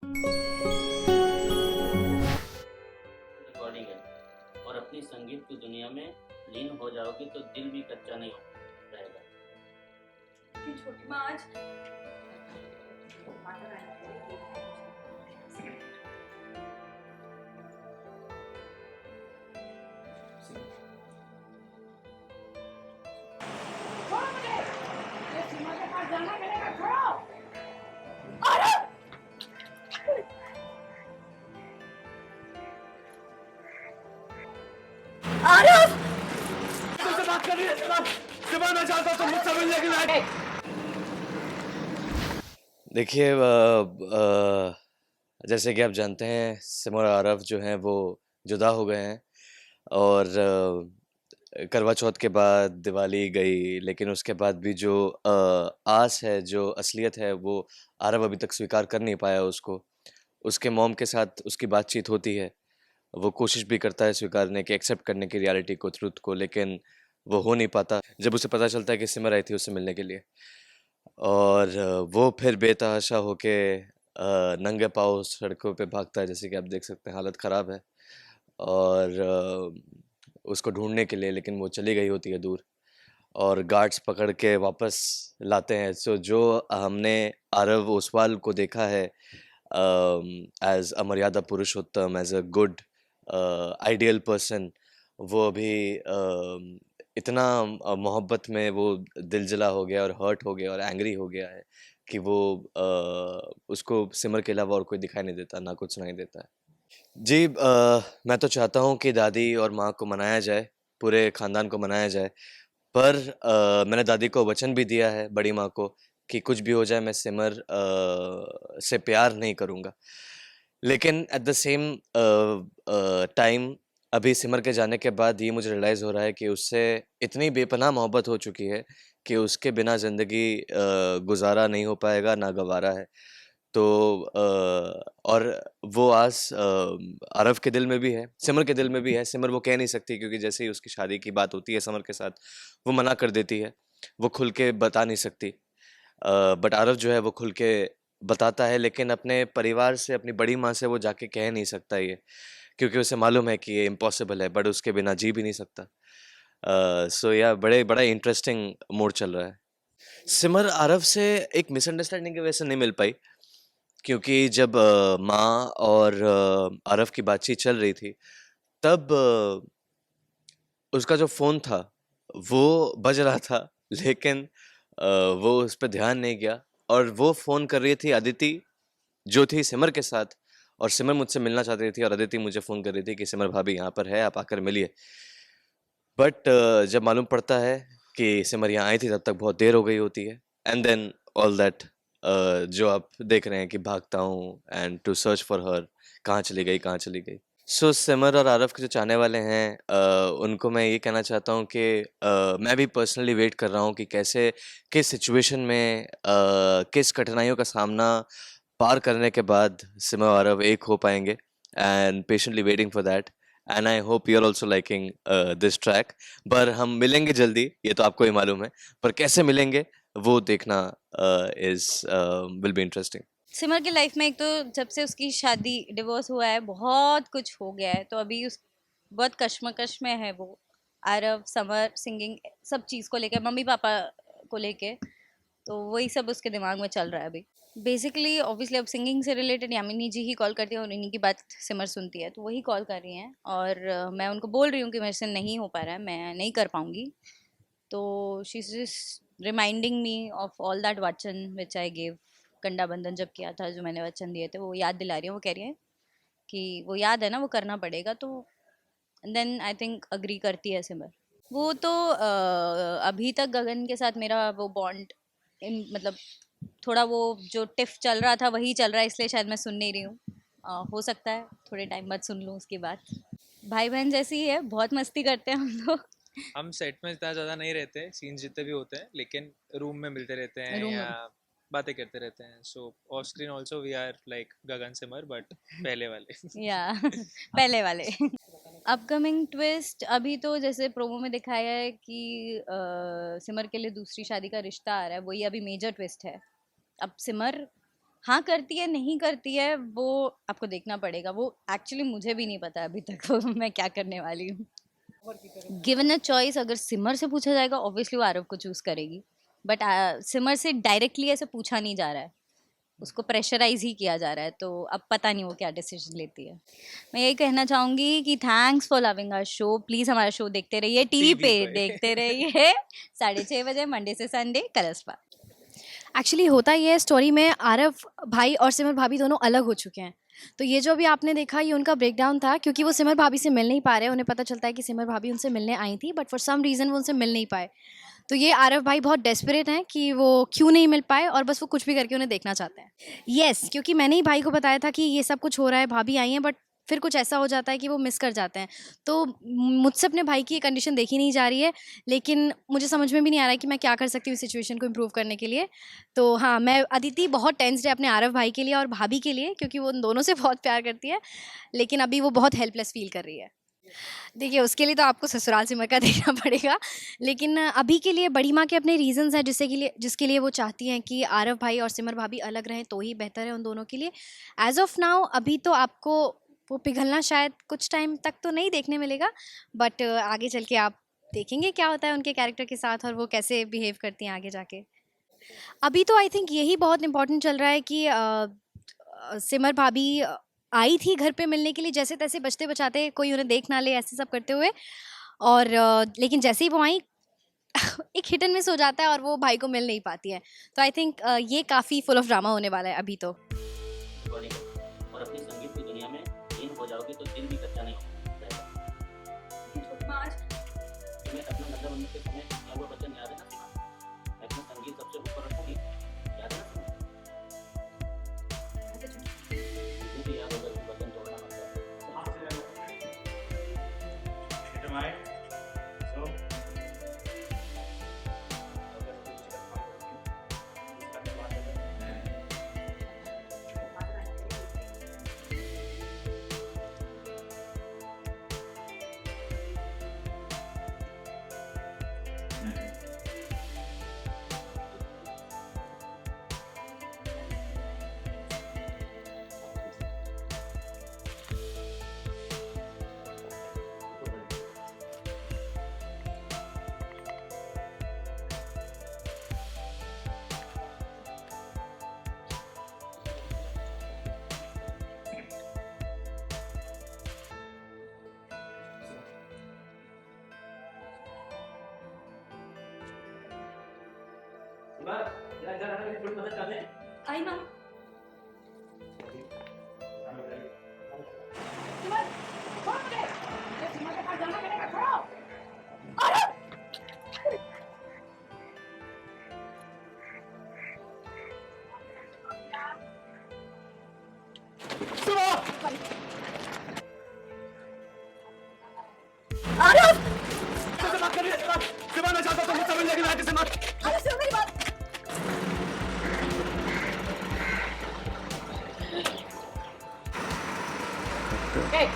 Recording है और अपनी संगीत की दुनिया में लीन हो जाओगी तो दिल भी कच्चा नहीं हो रहेगा। कि छोटी माँ आज तुमसे बात कर रही है सिमर। सिमर मैं चाहता हूँ तुम मुझसे मिलने के लिए। देखिए जैसे कि आप जानते हैं सिमर और आरव जो हैं वो जुदा हो गए हैं और करवा चौथ के बाद दिवाली गई, लेकिन उसके बाद भी जो आस है, जो असलियत है, वो आरव अभी तक स्वीकार कर नहीं पाया उसको। उसके मॉम के साथ उसकी बातचीत होती है, वो कोशिश भी करता है स्वीकारने की, एक्सेप्ट करने की रियलिटी को, ट्रुथ को, लेकिन वो हो नहीं पाता। जब उसे पता चलता है कि सिमर आई थी उससे मिलने के लिए और वो फिर बेतहाशा होके नंगे पाँव सड़कों पे भागता है, जैसे कि आप देख सकते हैं हालत ख़राब है और उसको ढूंढने के लिए, लेकिन वो चली गई होती है दूर और गार्ड्स पकड़ के वापस लाते हैं। सो जो हमने आरव ओसवाल को देखा है as a maryada purushottam, as a good ideal person, वो अभी इतना मोहब्बत में वो दिलजला हो गया और हर्ट हो गया और एंग्री हो गया है कि वो उसको सिमर के अलावा और कोई दिखाई नहीं देता, ना कुछ सुनाई देता है। जी मैं तो चाहता हूँ कि दादी और माँ को मनाया जाए, पूरे ख़ानदान को मनाया जाए, पर मैंने दादी को वचन भी दिया है, बड़ी माँ को, कि कुछ भी हो जाए मैं सिमर से प्यार नहीं करूँगा। लेकिन एट द सेम टाइम अभी सिमर के जाने के बाद ये मुझे रियलाइज़ हो रहा है कि उससे इतनी बेपनाह मोहब्बत हो चुकी है कि उसके बिना ज़िंदगी गुज़ारा नहीं हो पाएगा, नागवारा है। तो और वो आस आरव के दिल में भी है, सिमर के दिल में भी है। सिमर वो कह नहीं सकती क्योंकि जैसे ही उसकी शादी की बात होती है समर के साथ, वो मना कर देती है, वो खुल के बता नहीं सकती। बट आरव जो है वो खुल के बताता है, लेकिन अपने परिवार से, अपनी बड़ी माँ से वो जाके कह नहीं सकता ये, क्योंकि उसे मालूम है कि ये इम्पॉसिबल है, बट उसके बिना जी भी नहीं सकता। सो या बड़ा इंटरेस्टिंग मोड चल रहा है। सिमर आरव से एक मिसअंडरस्टैंडिंग की वजह से नहीं मिल पाई, क्योंकि जब माँ और आरव की बातचीत चल रही थी, तब उसका जो फ़ोन था, वो बज रहा था, लेकिन वो उस पे ध्यान नहीं गया और वो फ़ोन कर रही थी अदिति, जो थी सिमर के साथ, और सिमर मुझसे मिलना चाहती रही थी और अदिति मुझे फ़ोन कर रही थी कि सिमर भाभी यहाँ पर है, आप आकर मिलिए। बट जब मालूम पड़ता है कि सिमर यहाँ आई थी, तब तक बहुत देर हो गई होती है, एंड देन ऑल दैट जो आप देख रहे हैं कि भागता हूँ and to search for her, कहाँ चली गई, कहाँ चली गई। सो सिमर और आरव के जो चाहने वाले हैं, उनको मैं ये कहना चाहता हूँ कि मैं भी पर्सनली वेट कर रहा हूँ कि कैसे, किस सिचुएशन में, किस कठिनाइयों का सामना पार करने के बाद सिमर और आरव एक हो पाएंगे, and patiently waiting for that. And I hope you are also liking this track. पर हम मिलेंगे जल्दी, ये तो आपको ही मालूम है, पर कैसे मिलेंगे वो देखना इज विल बी इंटरेस्टिंग। सिमर की लाइफ में एक तो जब से उसकी शादी डिवोर्स हुआ है बहुत कुछ हो गया है, तो अभी उस बहुत कश्मकश में है वो। आरव, समर, सिंगिंग, सब चीज़ को लेके, मम्मी पापा को लेके, तो वही सब उसके दिमाग में चल रहा है अभी। बेसिकली ऑब्वियसली अब सिंगिंग से रिलेटेड यामिनी जी ही कॉल करती है और इन्हीं की बात सिमर सुनती है, तो वही कॉल कर रही हैं और मैं उनको बोल रही हूँ कि मेरे से नहीं हो पा रहा है, मैं नहीं कर पाऊँगी। तो she is just reminding me of all that वचन विच आई गिव। कंडा बंधन जब किया था, जो मैंने वचन दिए थे, वो याद दिला रही है। वो कह रही है कि वो याद है ना, वो करना पड़ेगा। तो देन आई थिंक अग्री करती है सिमर। वो तो अभी तक गगन के साथ मेरा वो बॉन्ड, मतलब थोड़ा वो जो टिफ चल रहा था वही चल रहा है, इसलिए शायद मैं सुन नहीं रही हूँ। हो सकता है थोड़े टाइम बाद सुन लूँ उसकी बात। भाई बहन जैसी ही है, बहुत मस्ती करते हैं हम लोग। हम सेट में इतना ज़्यादा नहीं रहते, सीन्स जितने भी होते हैं, लेकिन रूम में मिलते रहते हैं रूम या में बातें करते रहते हैं। So off screen also we are like Gagan Simar, but पहले वाले। या पहले वाले। अपकमिंग ट्विस्ट अभी तो जैसे प्रोमो में दिखाया है कि सिमर के लिए दूसरी शादी का रिश्ता आ रहा है, वही अभी मेजर ट्विस्ट है। अब सिमर हाँ करती है नहीं करती है वो आपको देखना पड़ेगा, वो एक्चुअली मुझे भी नहीं पता अभी तक मैं क्या करने वाली हूँ। गिवन अ चॉइस अगर सिमर से पूछा जाएगा ऑब्वियसली वो आरव को चूज़ करेगी, बट सिमर से डायरेक्टली ऐसे पूछा नहीं जा रहा है, उसको प्रेशराइज ही किया जा रहा है, तो अब पता नहीं वो क्या डिसीजन लेती है। मैं यही कहना चाहूँगी कि thanks for loving our show, please हमारा शो देखते रहिए, टीवी TV पे पे। देखते रहिए 6:30 बजे मंडे से संडे कलर्स पर। एक्चुअली होता ये है स्टोरी में, आरव भाई और सिमर भाभी दोनों अलग हो चुके हैं। तो ये जो अभी आपने देखा ये उनका ब्रेकडाउन था, क्योंकि वो सिमर भाभी से मिल नहीं पा रहे। उन्हें पता चलता है कि सिमर भाभी उनसे मिलने आई थी, बट फॉर सम रीज़न वो उनसे मिल नहीं पाए। तो ये आरव भाई बहुत डेस्परेट हैं कि वो क्यों नहीं मिल पाए, और बस वो कुछ भी करके उन्हें देखना चाहते हैं। येस, क्योंकि मैंने ही भाई को बताया था कि ये सब कुछ हो रहा है, भाभी आई हैं, बट फिर कुछ ऐसा हो जाता है कि वो मिस कर जाते हैं। तो मुझसे अपने भाई की ये कंडीशन देखी नहीं जा रही है, लेकिन मुझे समझ में भी नहीं आ रहा है कि मैं क्या कर सकती हूँ इस सिचुएशन को इम्प्रूव करने के लिए। तो हाँ, मैं अदिति बहुत टेंस्ड है अपने आरव भाई के लिए और भाभी के लिए, क्योंकि वो उन दोनों से बहुत प्यार करती है, लेकिन अभी वो बहुत हेल्पलेस फील कर रही है। देखिए, उसके लिए तो आपको ससुराल सिमर का देखना पड़ेगा, लेकिन अभी के लिए बड़ी माँ के अपने रीजंस हैं जिसके लिए वो चाहती हैं कि आरव भाई और सिमर भाभी अलग रहें तो ही बेहतर है उन दोनों के लिए। एज ऑफ नाउ अभी तो आपको वो पिघलना शायद कुछ टाइम तक तो नहीं देखने मिलेगा, बट आगे चल के आप देखेंगे क्या होता है उनके कैरेक्टर के साथ और वो कैसे बिहेव करती हैं आगे जाके। अभी तो आई थिंक यही बहुत इंपॉर्टेंट चल रहा है कि सिमर भाभी आई थी घर पे मिलने के लिए, जैसे तैसे बचते बचाते, कोई उन्हें देख ना ले ऐसे सब करते हुए, और लेकिन जैसे ही वो आई एक हिट एंड मिस हो जाता है और वो भाई को मिल नहीं पाती है। तो आई थिंक ये काफ़ी फुल ऑफ ड्रामा होने वाला है अभी तो। रिकॉर्डिंग और अपनी संगीत की दुनिया में लीन हो जाओगी तो दिल भी कच्चा नहीं रहेगा। तुम्हें अपना नजर बनने के समय क्या हुआ वचन याद है ना सीमा? मैं अपना संगीत सबसे ऊपर रखूंगी, याद है ना सीमा? मुझे भी याद होगा कि वचन तोड़ना मतलब Determined. So, सीमा, जरा इधर आना, मेरी थोड़ी मदद कर दे। आई ना। मुझसे बात करनी है सीमा। सीमा, मैं चाहता हूँ तुम मुझसे मिलने की लायक से मत। Okay.